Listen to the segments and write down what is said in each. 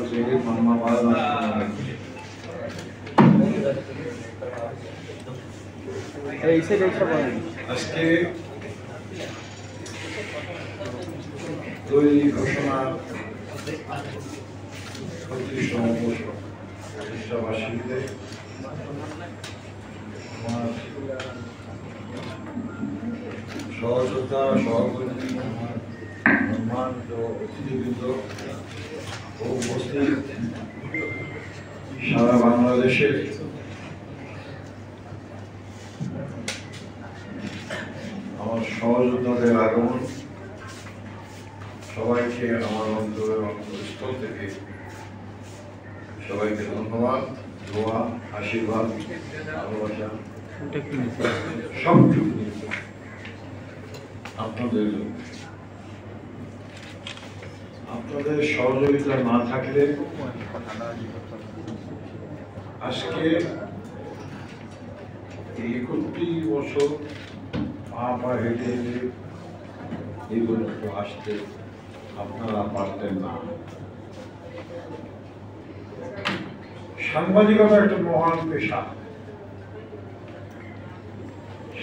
শহীদ মাম্মা মাওলানা আজকে তৈরি ঘোষণা 36তম বর্ষ প্রতিষ্ঠাবার্ষিকীতে আমার সহযোদ্ধা সহকর্মী আমার সম্মানিত অতিথিবৃন্দ ও উপস্থিত সারা বাংলাদেশের আমার সহযোদ্ধাদের আগমন সবাইকে আমার অন্তরের অন্তঃস্থল থেকে সবাইকে ধন্যবাদ, দোয়া, আশীর্বাদ, ভালোবাসা সবটুকু আপনাদের সহযোগিতা না থাকলে আজকে 31 বছর পা হেঁটে এই পর্যন্ত আসতে আপনারা পারতেন না। সাংবাদিকতা একটা মহান পেশা,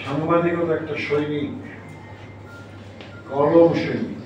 সাংবাদিকতা একটা সৈনিক, কলম সৈনিক।